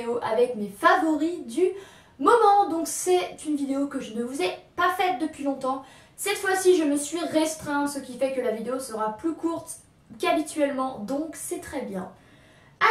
vidéo avec mes favoris du moment. Donc c'est une vidéo que je ne vous ai pas faite depuis longtemps. Cette fois-ci je me suis restreinte, ce qui fait que la vidéo sera plus courte qu'habituellement, donc c'est très bien.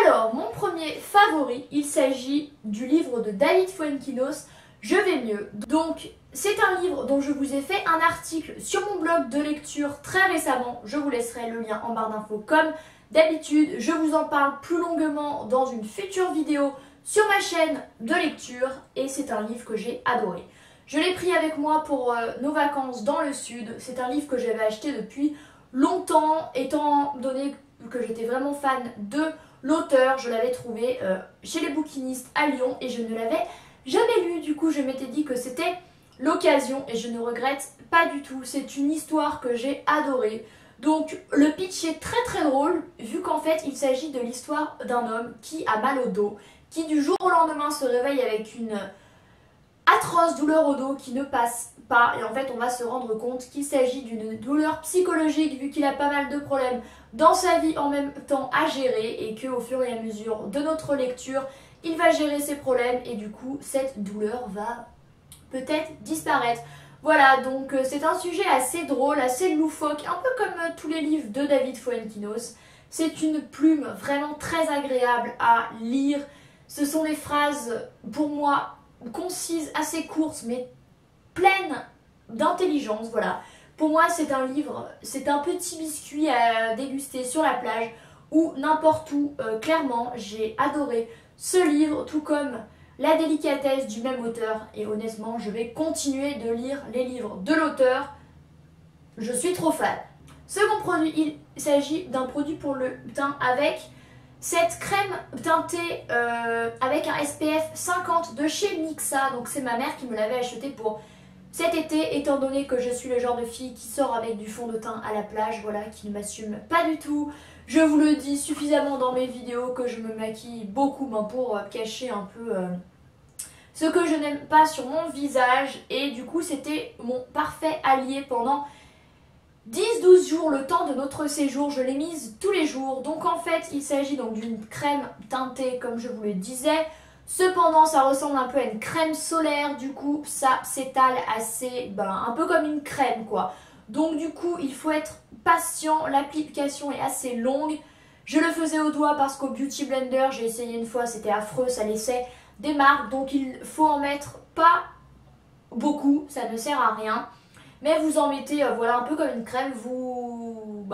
Alors mon premier favori, il s'agit du livre de David Fuenquinos, Je vais mieux. Donc c'est un livre dont je vous ai fait un article sur mon blog de lecture très récemment. Je vous laisserai le lien en barre d'infos comme d'habitude. Je vous en parle plus longuement dans une future vidéo sur ma chaîne de lecture et c'est un livre que j'ai adoré. Je l'ai pris avec moi pour nos vacances dans le sud. C'est un livre que j'avais acheté depuis longtemps, étant donné que j'étais vraiment fan de l'auteur. Je l'avais trouvé chez les bouquinistes à Lyon et je ne l'avais jamais lu. Du coup je m'étais dit que c'était l'occasion et je ne regrette pas du tout. C'est une histoire que j'ai adorée. Donc le pitch est très drôle vu qu'en fait il s'agit de l'histoire d'un homme qui a mal au dos, qui du jour au lendemain se réveille avec une atroce douleur au dos qui ne passe pas et en fait on va se rendre compte qu'il s'agit d'une douleur psychologique vu qu'il a pas mal de problèmes dans sa vie en même temps à gérer et qu'au fur et à mesure de notre lecture il va gérer ses problèmes et du coup cette douleur va peut-être disparaître. Voilà, donc c'est un sujet assez drôle, assez loufoque, un peu comme tous les livres de David Fuenquinos. C'est une plume vraiment très agréable à lire. Ce sont des phrases pour moi concises, assez courtes mais pleines d'intelligence. Voilà. Pour moi c'est un livre, c'est un petit biscuit à déguster sur la plage ou n'importe où. Clairement j'ai adoré ce livre, tout comme la délicatesse du même auteur, et honnêtement je vais continuer de lire les livres de l'auteur, je suis trop fan. Second produit, il s'agit d'un produit pour le teint avec cette crème teintée avec un SPF 50 de chez Mixa. Donc c'est ma mère qui me l'avait acheté pour cet été, étant donné que je suis le genre de fille qui sort avec du fond de teint à la plage, voilà, qui ne m'assume pas du tout. Je vous le dis suffisamment dans mes vidéos que je me maquille beaucoup pour cacher un peu ce que je n'aime pas sur mon visage. Et du coup c'était mon parfait allié pendant 10-12 jours, le temps de notre séjour. Je l'ai mise tous les jours. Donc en fait il s'agit donc d'une crème teintée comme je vous le disais. Cependant ça ressemble un peu à une crème solaire. Du coup ça s'étale assez, un peu comme une crème quoi. Donc du coup il faut être patient, l'application est assez longue. Je le faisais au doigt parce qu'au Beauty Blender j'ai essayé une fois, c'était affreux, ça laissait des marques. Donc il faut en mettre pas beaucoup, ça ne sert à rien. Mais vous en mettez voilà un peu comme une crème, vous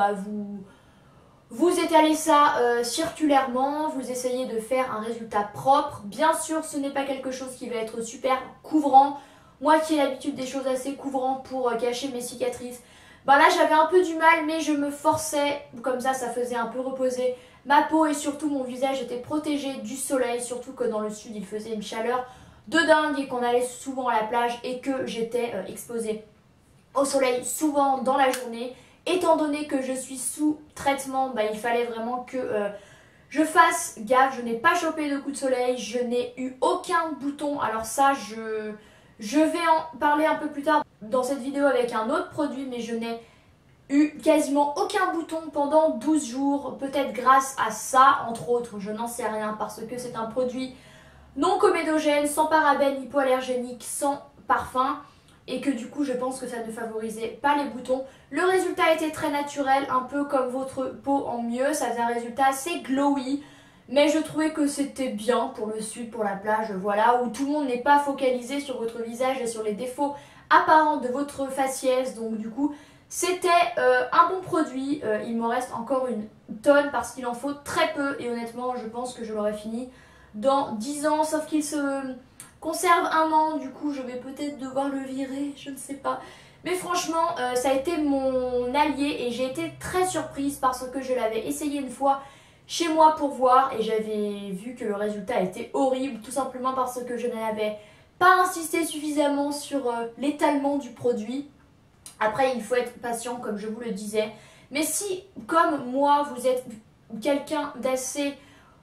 étalez ça circulairement, vous essayez de faire un résultat propre. Bien sûr ce n'est pas quelque chose qui va être super couvrant. Moi qui ai l'habitude des choses assez couvrantes pour cacher mes cicatrices, là j'avais un peu du mal mais je me forçais, comme ça faisait un peu reposer ma peau et surtout mon visage était protégé du soleil, surtout que dans le sud il faisait une chaleur de dingue et qu'on allait souvent à la plage et que j'étais exposée au soleil souvent dans la journée. Étant donné que je suis sous traitement, il fallait vraiment que je fasse gaffe. Je n'ai pas chopé de coup de soleil, je n'ai eu aucun bouton. Alors ça je vais en parler un peu plus tard dans cette vidéo avec un autre produit, mais je n'ai eu quasiment aucun bouton pendant 12 jours, peut-être grâce à ça, entre autres, je n'en sais rien, parce que c'est un produit non comédogène, sans parabènes, hypoallergénique, sans parfum, et que du coup je pense que ça ne favorisait pas les boutons. Le résultat était très naturel, un peu comme votre peau en mieux, ça faisait un résultat assez glowy. Mais je trouvais que c'était bien pour le sud, pour la plage, voilà, où tout le monde n'est pas focalisé sur votre visage et sur les défauts apparents de votre faciès. Donc du coup, c'était un bon produit. Il me reste encore une tonne parce qu'il en faut très peu. Et honnêtement, je pense que je l'aurai fini dans 10 ans. Sauf qu'il se conserve 1 an. Du coup, je vais peut-être devoir le virer, je ne sais pas. Mais franchement, ça a été mon allié et j'ai été très surprise parce que je l'avais essayé une fois chez moi pour voir et j'avais vu que le résultat était horrible, tout simplement parce que je n'avais pas insisté suffisamment sur l'étalement du produit. Après il faut être patient comme je vous le disais, mais si comme moi vous êtes quelqu'un d'assez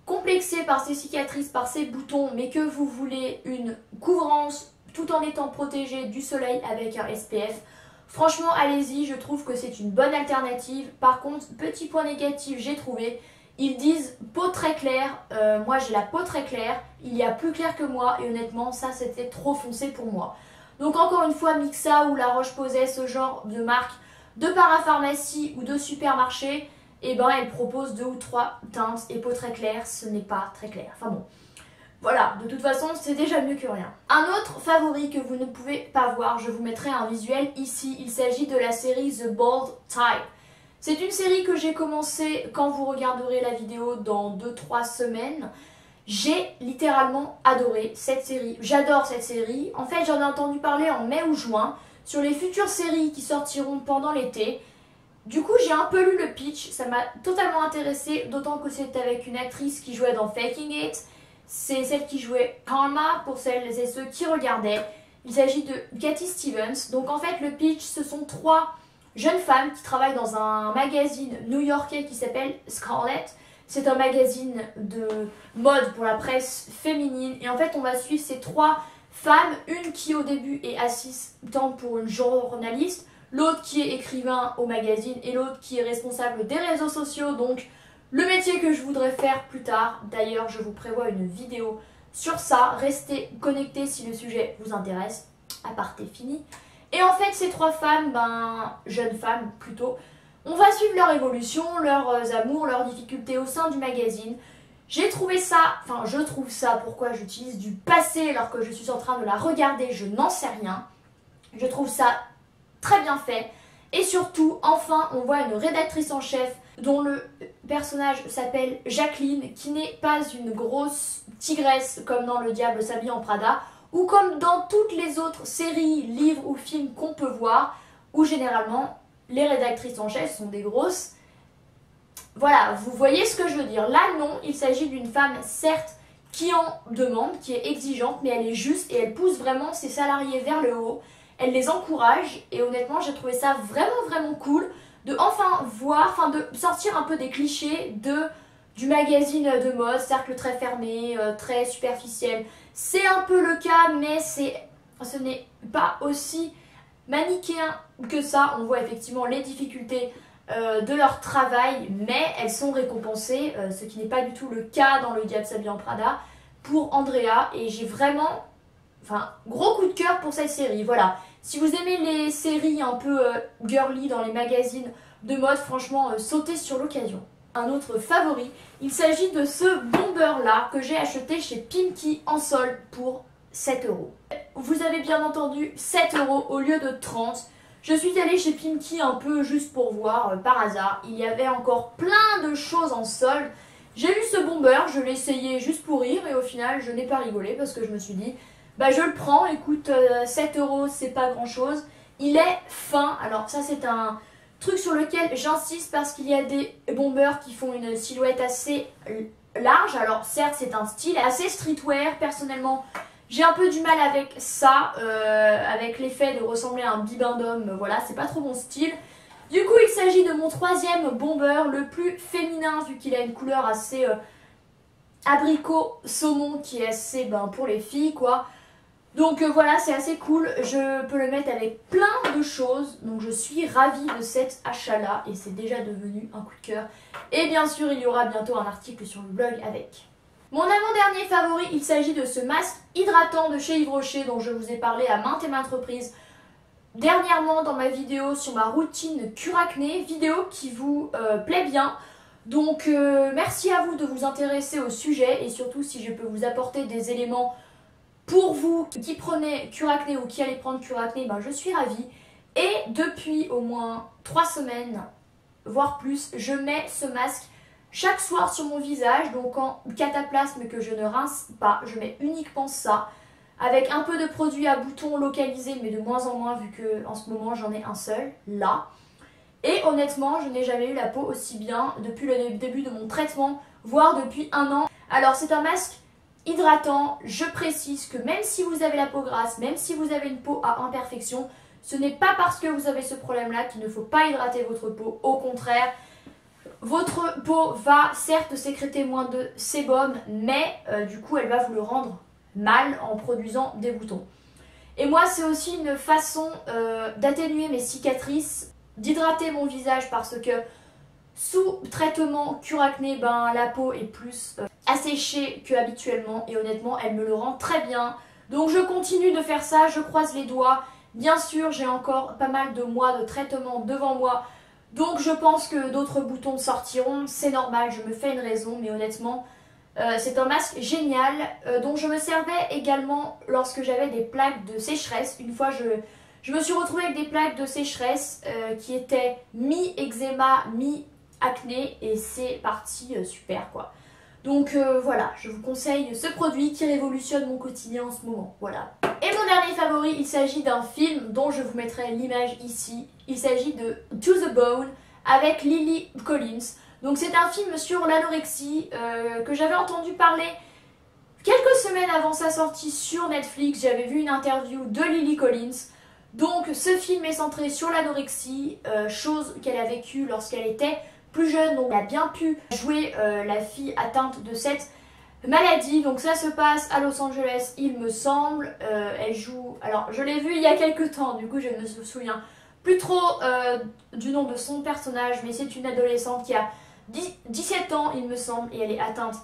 complexé par ses cicatrices, par ses boutons, mais que vous voulez une couvrance tout en étant protégé du soleil avec un SPF, franchement allez-y, je trouve que c'est une bonne alternative. Par contre, petit point négatif, j'ai trouvé Ils disent peau très claire, moi j'ai la peau très claire, il y a plus clair que moi et honnêtement ça c'était trop foncé pour moi. Donc encore une fois Mixa ou La Roche-Posay, ce genre de marque de parapharmacie ou de supermarché, et ben elles proposent 2 ou 3 teintes et peau très claire, ce n'est pas très clair. Enfin bon, voilà, de toute façon c'est déjà mieux que rien. Un autre favori que vous ne pouvez pas voir, je vous mettrai un visuel ici, il s'agit de la série The Bold Type. C'est une série que j'ai commencé quand vous regarderez la vidéo dans 2-3 semaines. J'ai littéralement adoré cette série. J'adore cette série. En fait, j'en ai entendu parler en mai ou juin sur les futures séries qui sortiront pendant l'été. Du coup, j'ai un peu lu le pitch. Ça m'a totalement intéressée, d'autant que c'est avec une actrice qui jouait dans Faking It. C'est celle qui jouait Karma pour celles et ceux qui regardaient. Il s'agit de Katy Stevens. Donc en fait, le pitch, ce sont 3 jeunes femmes qui travaillent dans un magazine new-yorkais qui s'appelle Scarlet. C'est un magazine de mode pour la presse féminine. Et en fait, on va suivre ces 3 femmes. Une qui au début est assistante pour une journaliste, l'autre qui est écrivain au magazine et l'autre qui est responsable des réseaux sociaux. Donc le métier que je voudrais faire plus tard. D'ailleurs, je vous prévois une vidéo sur ça. Restez connectés si le sujet vous intéresse. Aparté fini. Et en fait, ces 3 femmes, jeunes femmes plutôt, on va suivre leur évolution, leurs amours, leurs difficultés au sein du magazine. J'ai trouvé ça, enfin je trouve ça, pourquoi j'utilise du passé alors que je suis en train de la regarder, je n'en sais rien. Je trouve ça très bien fait. Et surtout, enfin, on voit une rédactrice en chef dont le personnage s'appelle Jacqueline, qui n'est pas une grosse tigresse comme dans Le Diable s'habille en Prada, ou comme dans toutes les autres séries, livres ou films qu'on peut voir, où généralement les rédactrices en chef sont des grosses. Voilà, vous voyez ce que je veux dire. Là non, il s'agit d'une femme certes qui en demande, qui est exigeante, mais elle est juste et elle pousse vraiment ses salariés vers le haut. Elle les encourage et honnêtement j'ai trouvé ça vraiment cool de enfin voir, enfin de sortir un peu des clichés du magazine de mode, cercle très fermé, très superficiel. C'est un peu le cas, mais ce n'est pas aussi manichéen que ça. On voit effectivement les difficultés de leur travail, mais elles sont récompensées, ce qui n'est pas du tout le cas dans Le Diable s'habille en Prada pour Andrea. Et j'ai vraiment, gros coup de cœur pour cette série. Voilà, si vous aimez les séries un peu girly dans les magazines de mode, franchement, sautez sur l'occasion. Un autre favori, il s'agit de ce bomber là que j'ai acheté chez Pimkie en solde pour 7 €. Vous avez bien entendu, 7 € au lieu de 30. Je suis allée chez Pimkie un peu juste pour voir, par hasard. Il y avait encore plein de choses en solde. J'ai vu ce bomber, je l'ai essayé juste pour rire et au final je n'ai pas rigolé parce que je me suis dit, je le prends, écoute, 7 € c'est pas grand chose. Il est fin, alors ça c'est un truc sur lequel j'insiste parce qu'il y a des bombers qui font une silhouette assez large. Alors certes c'est un style assez streetwear, personnellement j'ai un peu du mal avec ça, avec l'effet de ressembler à un bibendum, voilà, c'est pas trop mon style. Du coup il s'agit de mon 3e bomber, le plus féminin vu qu'il a une couleur assez abricot saumon qui est assez pour les filles quoi. Donc voilà, c'est assez cool, je peux le mettre avec plein de choses, donc je suis ravie de cet achat là et c'est déjà devenu un coup de cœur. Et bien sûr il y aura bientôt un article sur le blog avec. Mon avant-dernier favori, il s'agit de ce masque hydratant de chez Yves Rocher dont je vous ai parlé à maintes et maintes reprises dernièrement dans ma vidéo sur ma routine cure acné, vidéo qui vous plaît bien. Donc merci à vous de vous intéresser au sujet et surtout si je peux vous apporter des éléments pour vous qui prenez cure acné ou qui allez prendre cure acné, je suis ravie. Et depuis au moins 3 semaines, voire plus, je mets ce masque chaque soir sur mon visage. Donc en cataplasme que je ne rince pas, je mets uniquement ça. Avec un peu de produit à boutons localisé, mais de moins en moins vu que en ce moment j'en ai un seul, là. Et honnêtement, je n'ai jamais eu la peau aussi bien depuis le début de mon traitement, voire depuis 1 an. Alors c'est un masque hydratant, je précise que même si vous avez la peau grasse, même si vous avez une peau à imperfection, ce n'est pas parce que vous avez ce problème-là qu'il ne faut pas hydrater votre peau. Au contraire, votre peau va certes sécréter moins de sébum, mais du coup elle va vous le rendre mal en produisant des boutons. Et moi c'est aussi une façon d'atténuer mes cicatrices, d'hydrater mon visage parce que sous traitement cure acné, ben la peau est plus asséchée que habituellement et honnêtement elle me le rend très bien. Donc je continue de faire ça, je croise les doigts. Bien sûr j'ai encore pas mal de mois de traitement devant moi, donc je pense que d'autres boutons sortiront, c'est normal, je me fais une raison, mais honnêtement c'est un masque génial dont je me servais également lorsque j'avais des plaques de sécheresse. Une fois je me suis retrouvée avec des plaques de sécheresse qui étaient mi-eczéma, mi-acné et c'est parti super quoi. Donc voilà, je vous conseille ce produit qui révolutionne mon quotidien en ce moment, voilà. Et mon dernier favori, il s'agit d'un film dont je vous mettrai l'image ici. Il s'agit de To the Bone avec Lily Collins. Donc c'est un film sur l'anorexie que j'avais entendu parler quelques semaines avant sa sortie sur Netflix. J'avais vu une interview de Lily Collins. Donc ce film est centré sur l'anorexie, chose qu'elle a vécue lorsqu'elle était plus jeune. Donc elle a bien pu jouer la fille atteinte de cette maladie. Donc ça se passe à Los Angeles il me semble. Elle joue, alors je l'ai vue il y a quelques temps, du coup je ne me souviens plus trop du nom de son personnage, mais c'est une adolescente qui a 17 ans il me semble et elle est atteinte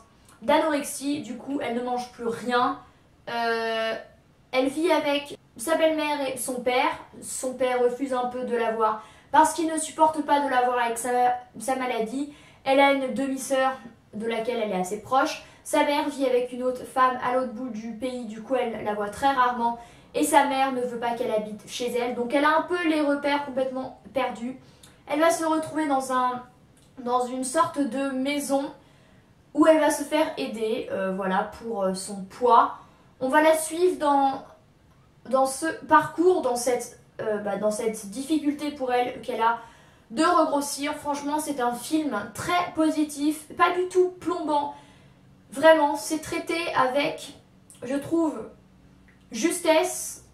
d'anorexie. Du coup elle ne mange plus rien, elle vit avec sa belle-mère et son père. Son père refuse un peu de la voir parce qu'il ne supporte pas de la voir avec sa maladie. Elle a une demi-sœur de laquelle elle est assez proche. Sa mère vit avec une autre femme à l'autre bout du pays, du coup elle la voit très rarement. Et sa mère ne veut pas qu'elle habite chez elle, donc elle a un peu les repères complètement perdus. Elle va se retrouver dans une sorte de maison où elle va se faire aider, voilà, pour son poids. On va la suivre dans ce parcours, dans cette difficulté pour elle qu'elle a de regrossir. Franchement, c'est un film très positif, pas du tout plombant. Vraiment, c'est traité avec, je trouve, justesse,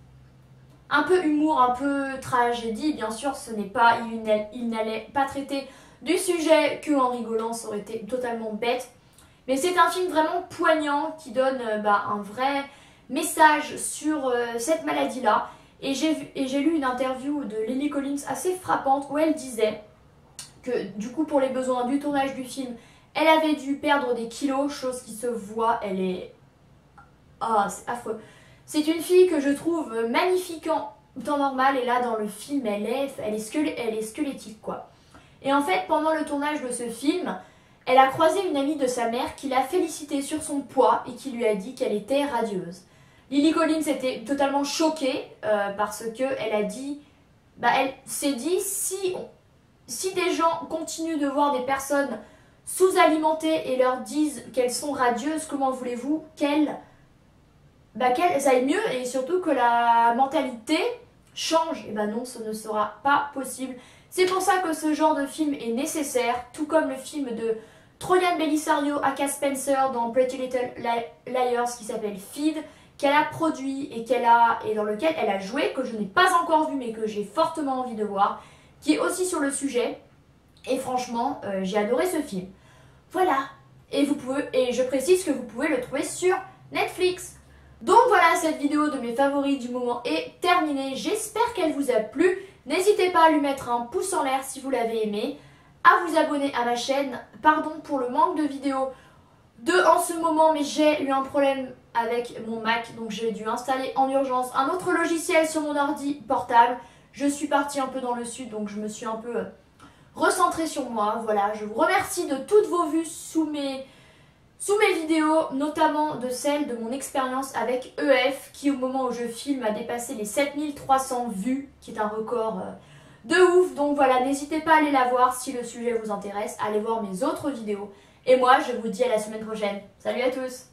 un peu humour, un peu tragédie. Bien sûr, ce n'est pas, il n'allait pas traiter du sujet que en rigolant, ça aurait été totalement bête. Mais c'est un film vraiment poignant qui donne un vrai message sur cette maladie-là. Et j'ai lu une interview de Lily Collins assez frappante où elle disait que du coup pour les besoins du tournage du film, elle avait dû perdre des kilos, chose qui se voit, elle est... Ah, c'est affreux. C'est une fille que je trouve magnifique en temps normal et là dans le film elle est squelettique quoi. Et en fait pendant le tournage de ce film, elle a croisé une amie de sa mère qui l'a félicitée sur son poids et qui lui a dit qu'elle était radieuse. Lily Collins était totalement choquée parce qu'elle a dit, elle s'est dit si des gens continuent de voir des personnes sous-alimentées et leur disent qu'elles sont radieuses, comment voulez-vous qu'elles aillent mieux et surtout que la mentalité change? Et non, ce ne sera pas possible. C'est pour ça que ce genre de film est nécessaire, tout comme le film de Troyan Bellisario aka Spencer dans Pretty Little Liars qui s'appelle Feed, qu'elle a produit et dans lequel elle a joué, que je n'ai pas encore vu mais que j'ai fortement envie de voir, qui est aussi sur le sujet. Et franchement, j'ai adoré ce film. Voilà. Et je précise que vous pouvez le trouver sur Netflix. Donc voilà, cette vidéo de mes favoris du moment est terminée. J'espère qu'elle vous a plu. N'hésitez pas à lui mettre un pouce en l'air si vous l'avez aimé, à vous abonner à ma chaîne. Pardon pour le manque de vidéos en ce moment, mais j'ai eu un problème avec mon Mac, donc j'ai dû installer en urgence un autre logiciel sur mon ordi portable. Je suis partie un peu dans le sud, donc je me suis un peu recentrée sur moi. Voilà, je vous remercie de toutes vos vues sous mes vidéos, notamment de celle de mon expérience avec EF, qui au moment où je filme a dépassé les 7300 vues, qui est un record de ouf. Donc voilà, n'hésitez pas à aller la voir si le sujet vous intéresse, allez voir mes autres vidéos. Et moi, je vous dis à la semaine prochaine. Salut à tous!